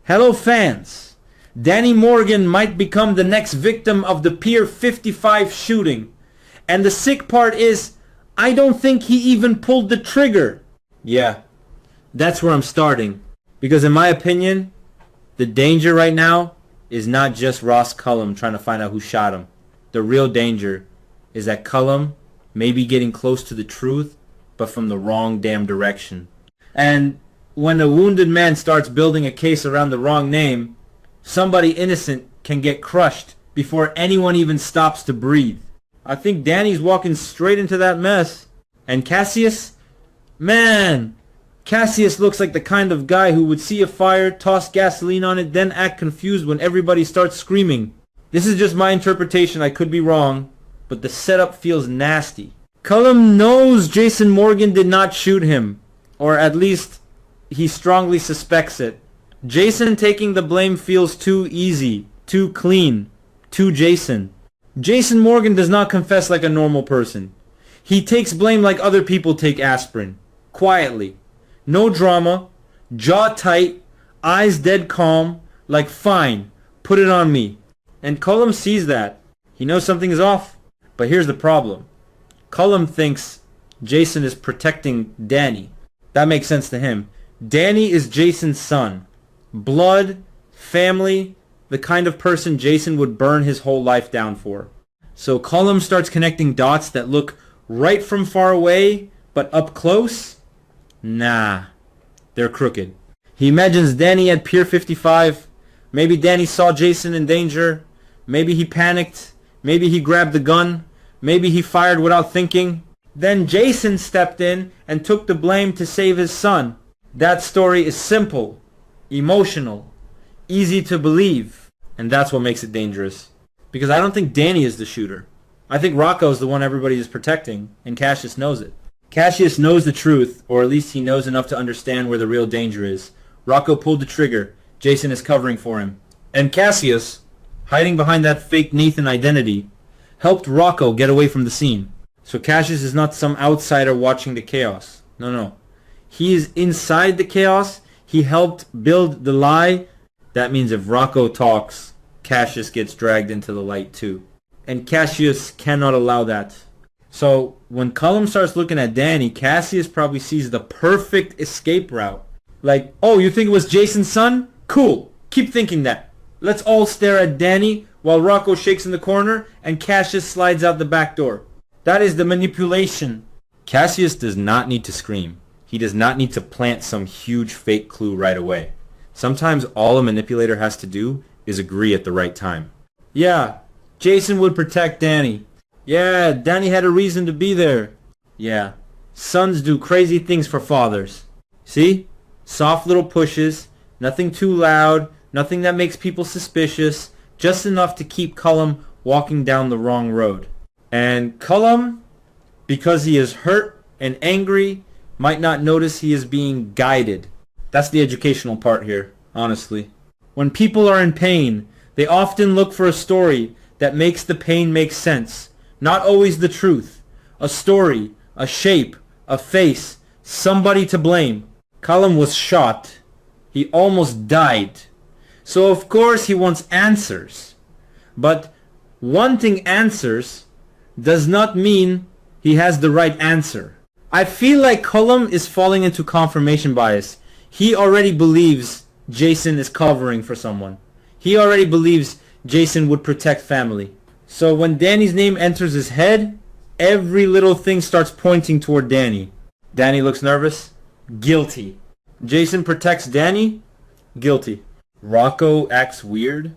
Hello fans! Danny Morgan might become the next victim of the Pier 55 shooting. And the sick part is, I don't think he even pulled the trigger. Yeah, that's where I'm starting. Because in my opinion, the danger right now is not just Ross Cullum trying to find out who shot him. The real danger is that Cullum may be getting close to the truth, but from the wrong damn direction. And when a wounded man starts building a case around the wrong name, somebody innocent can get crushed before anyone even stops to breathe. I think Danny's walking straight into that mess. And Cassius? Man, Cassius looks like the kind of guy who would see a fire, toss gasoline on it, then act confused when everybody starts screaming. This is just my interpretation, I could be wrong, but the setup feels nasty. Cullum knows Jason Morgan did not shoot him, or at least he strongly suspects it. Jason taking the blame feels too easy, too clean, too Jason. Jason Morgan does not confess like a normal person. He takes blame like other people take aspirin. Quietly. No drama. Jaw tight. Eyes dead calm. Like, fine. Put it on me. And Cullum sees that. He knows something is off. But here's the problem. Cullum thinks Jason is protecting Danny. That makes sense to him. Danny is Jason's son. Blood, family, the kind of person Jason would burn his whole life down for. So Cullum starts connecting dots that look right from far away, but up close? Nah, they're crooked. He imagines Danny at Pier 55. Maybe Danny saw Jason in danger. Maybe he panicked. Maybe he grabbed the gun. Maybe he fired without thinking. Then Jason stepped in and took the blame to save his son. That story is simple, emotional, easy to believe, and that's what makes it dangerous. Because I don't think Danny is the shooter. I think Rocco is the one everybody is protecting, and Cassius knows it. Cassius knows the truth, or at least he knows enough to understand where the real danger is. Rocco pulled the trigger. Jason is covering for him. And Cassius, hiding behind that fake Nathan identity, helped Rocco get away from the scene. So Cassius is not some outsider watching the chaos. No. He is inside the chaos. He helped build the lie. That means if Rocco talks, Cassius gets dragged into the light too. And Cassius cannot allow that. So when Cullum starts looking at Danny, Cassius probably sees the perfect escape route. Like, oh, you think it was Jason's son? Cool. Keep thinking that. Let's all stare at Danny while Rocco shakes in the corner and Cassius slides out the back door. That is the manipulation. Cassius does not need to scream. He does not need to plant some huge fake clue right away. Sometimes all a manipulator has to do is agree at the right time. Yeah, Jason would protect Danny. Yeah, Danny had a reason to be there. Yeah, sons do crazy things for fathers. See? Soft little pushes, nothing too loud, nothing that makes people suspicious, just enough to keep Cullum walking down the wrong road. And Cullum, because he is hurt and angry, might not notice he is being guided. That's the educational part here, honestly. When people are in pain, they often look for a story that makes the pain make sense. Not always the truth. A story, a shape, a face, somebody to blame. Cullum was shot. He almost died. So of course he wants answers. But wanting answers does not mean he has the right answer. I feel like Cullum is falling into confirmation bias. He already believes Jason is covering for someone. He already believes Jason would protect family. So when Danny's name enters his head, every little thing starts pointing toward Danny. Danny looks nervous. Guilty. Jason protects Danny. Guilty. Rocco acts weird.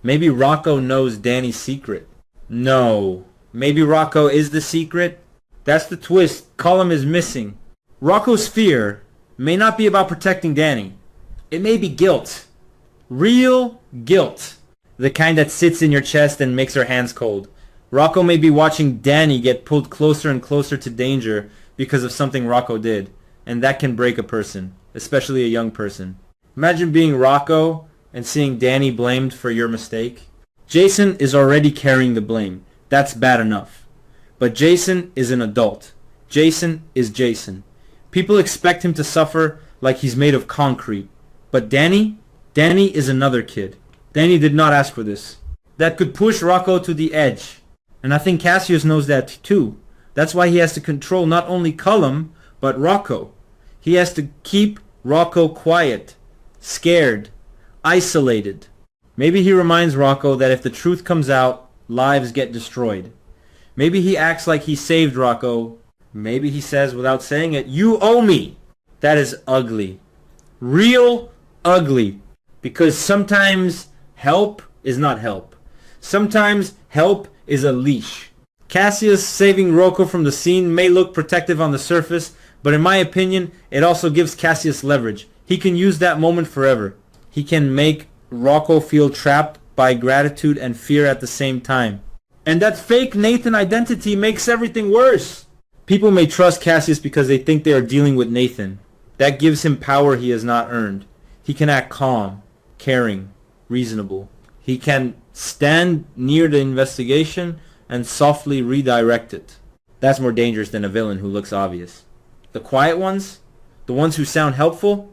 Maybe Rocco knows Danny's secret. No. Maybe Rocco is the secret. That's the twist Cullum is missing. Rocco's fear may not be about protecting Danny. It may be guilt. Real guilt. The kind that sits in your chest and makes your hands cold. Rocco may be watching Danny get pulled closer and closer to danger because of something Rocco did. And that can break a person, especially a young person. Imagine being Rocco and seeing Danny blamed for your mistake. Jason is already carrying the blame. That's bad enough. But Jason is an adult. Jason is Jason. People expect him to suffer like he's made of concrete. But Danny? Danny is another kid. Danny did not ask for this. That could push Rocco to the edge. And I think Cassius knows that too. That's why he has to control not only Cullum, but Rocco. He has to keep Rocco quiet, scared, isolated. Maybe he reminds Rocco that if the truth comes out, lives get destroyed. Maybe he acts like he saved Rocco. Maybe he says without saying it, "You owe me." That is ugly. Real ugly. Because sometimes help is not help. Sometimes help is a leash. Cassius saving Rocco from the scene may look protective on the surface, but in my opinion, it also gives Cassius leverage. He can use that moment forever. He can make Rocco feel trapped by gratitude and fear at the same time. And that fake Nathan identity makes everything worse. People may trust Cassius because they think they are dealing with Nathan. That gives him power he has not earned. He can act calm, caring, reasonable. He can stand near the investigation and softly redirect it. That's more dangerous than a villain who looks obvious. The quiet ones, the ones who sound helpful,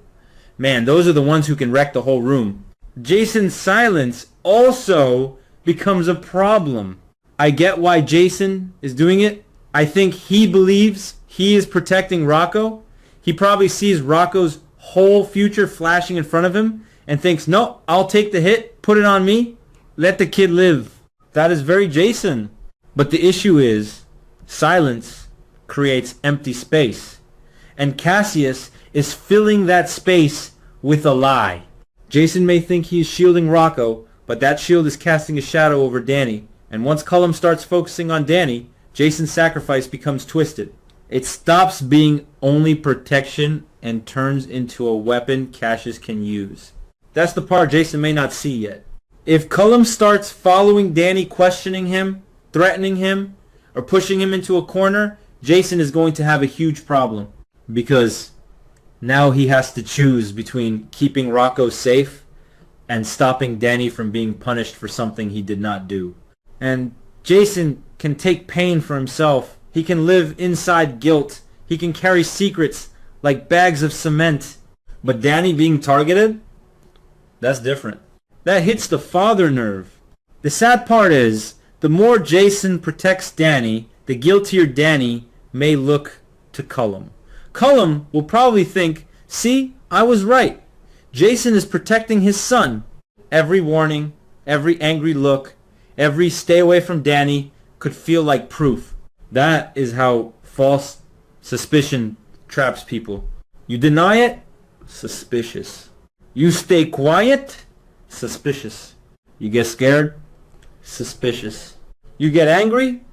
man, those are the ones who can wreck the whole room. Jason's silence also becomes a problem. I get why Jason is doing it. I think he believes he is protecting Rocco. He probably sees Rocco's whole future flashing in front of him and thinks, no, I'll take the hit, put it on me, let the kid live. That is very Jason. But the issue is, silence creates empty space. And Cassius is filling that space with a lie. Jason may think he is shielding Rocco, but that shield is casting a shadow over Danny. And once Cullum starts focusing on Danny, Jason's sacrifice becomes twisted. It stops being only protection and turns into a weapon Cassius can use. That's the part Jason may not see yet. If Cullum starts following Danny, questioning him, threatening him, or pushing him into a corner, Jason is going to have a huge problem. Because now he has to choose between keeping Rocco safe and stopping Danny from being punished for something he did not do. And Jason can take pain for himself. He can live inside guilt. He can carry secrets like bags of cement. But Danny being targeted? That's different. That hits the father nerve. The sad part is, the more Jason protects Danny, the guiltier Danny may look to Cullum. Cullum will probably think, see, I was right. Jason is protecting his son. Every warning, every angry look, every stay away from Danny could feel like proof. That is how false suspicion traps people. You deny it? Suspicious. You stay quiet? Suspicious. You get scared? Suspicious. You get angry?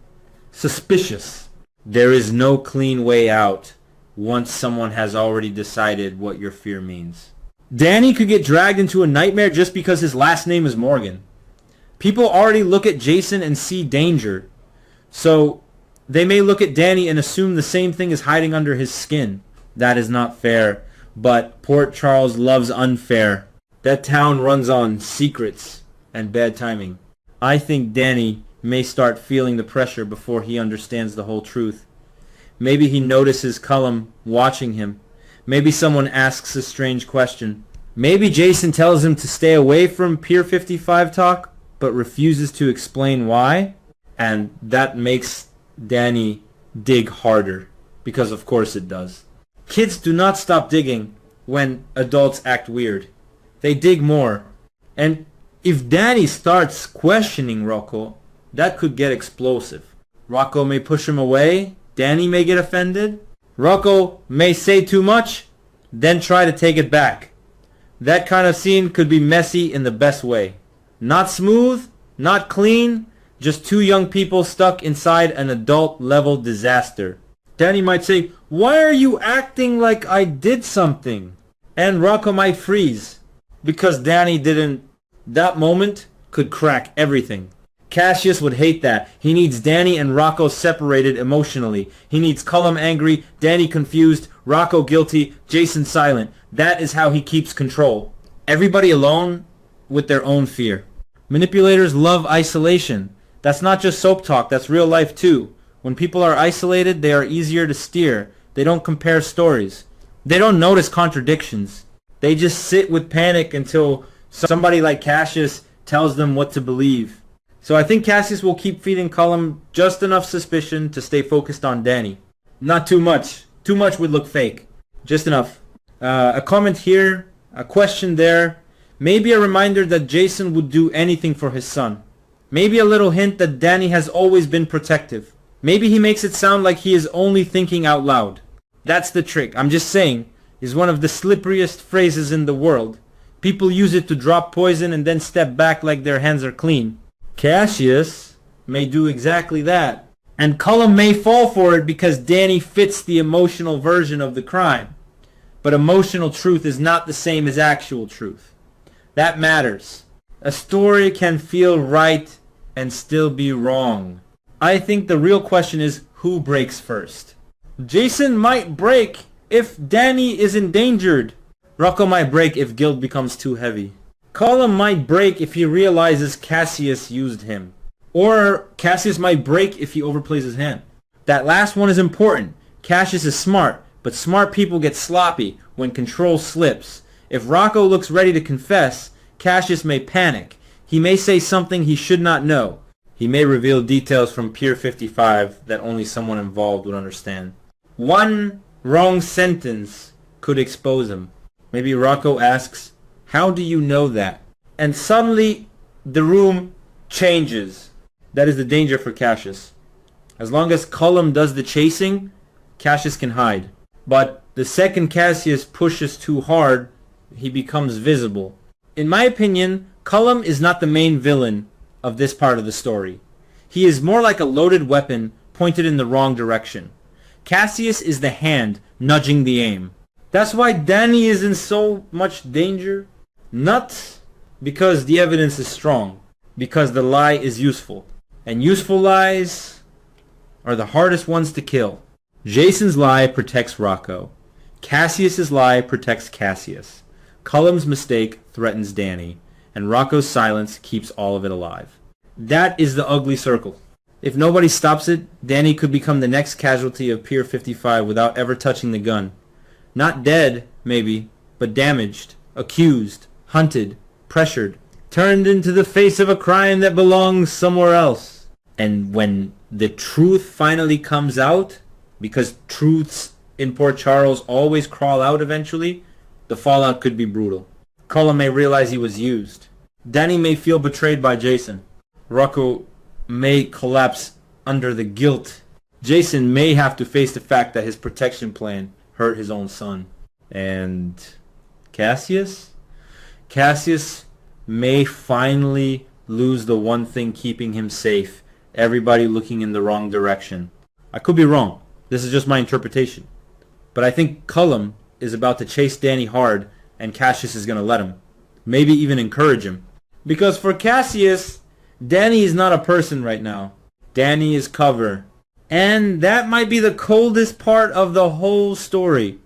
Suspicious. There is no clean way out once someone has already decided what your fear means. Danny could get dragged into a nightmare just because his last name is Morgan. People already look at Jason and see danger. So they may look at Danny and assume the same thing is hiding under his skin. That is not fair. But Port Charles loves unfair. That town runs on secrets and bad timing. I think Danny may start feeling the pressure before he understands the whole truth. Maybe he notices Cullum watching him. Maybe someone asks a strange question. Maybe Jason tells him to stay away from Pier 55 talk, but refuses to explain why. And that makes Danny dig harder, because of course it does. Kids do not stop digging when adults act weird. They dig more. And if Danny starts questioning Rocco, that could get explosive. Rocco may push him away. Danny may get offended. Rocco may say too much, then try to take it back. That kind of scene could be messy in the best way. Not smooth, not clean, just two young people stuck inside an adult-level disaster. Danny might say, "Why are you acting like I did something?" And Rocco might freeze, because Danny didn't. That moment could crack everything. Cassius would hate that. He needs Danny and Rocco separated emotionally. He needs Cullum angry, Danny confused, Rocco guilty, Jason silent. That is how he keeps control. Everybody alone with their own fear. Manipulators love isolation. That's not just soap talk, that's real life too. When people are isolated, they are easier to steer. They don't compare stories. They don't notice contradictions. They just sit with panic until Somebody like Cassius tells them what to believe. So I think Cassius will keep feeding Cullum just enough suspicion to stay focused on Danny. Not too much. Too much would look fake. Just enough. A comment here, a question there. Maybe a reminder that Jason would do anything for his son. Maybe a little hint that Danny has always been protective. Maybe he makes it sound like he is only thinking out loud. That's the trick. I'm just saying, is one of the slipperiest phrases in the world. People use it to drop poison and then step back like their hands are clean. Cassius may do exactly that. And Cullum may fall for it because Danny fits the emotional version of the crime. But emotional truth is not the same as actual truth. That matters. A story can feel right and still be wrong. I think the real question is who breaks first. Jason might break if Danny is endangered. Rocco might break if guilt becomes too heavy. Cullum might break if he realizes Cassius used him. Or Cassius might break if he overplays his hand. That last one is important. Cassius is smart, but smart people get sloppy when control slips. If Rocco looks ready to confess, Cassius may panic. He may say something he should not know. He may reveal details from Pier 55 that only someone involved would understand. One wrong sentence could expose him. Maybe Rocco asks, "How do you know that?" And suddenly the room changes. That is the danger for Cassius. As long as Cullum does the chasing, Cassius can hide. But the second Cassius pushes too hard, he becomes visible. In my opinion, Cullum is not the main villain of this part of the story. He is more like a loaded weapon pointed in the wrong direction. Cassius is the hand nudging the aim. That's why Danny is in so much danger. Not because the evidence is strong, because the lie is useful. And useful lies are the hardest ones to kill. Jason's lie protects Rocco. Cassius's lie protects Cassius. Cullum's mistake threatens Danny. And Rocco's silence keeps all of it alive. That is the ugly circle. If nobody stops it, Danny could become the next casualty of Pier 55 without ever touching the gun. Not dead, maybe, but damaged, accused, hunted, pressured, turned into the face of a crime that belongs somewhere else. And when the truth finally comes out, because truths in Port Charles always crawl out eventually, the fallout could be brutal. Cullum may realize he was used. Danny may feel betrayed by Jason. Rocco may collapse under the guilt. Jason may have to face the fact that his protection plan hurt his own son. And Cassius? Cassius may finally lose the one thing keeping him safe. Everybody looking in the wrong direction. I could be wrong. This is just my interpretation. But I think Cullum is about to chase Danny hard and Cassius is going to let him. Maybe even encourage him. Because for Cassius, Danny is not a person right now. Danny is cover. And that might be the coldest part of the whole story.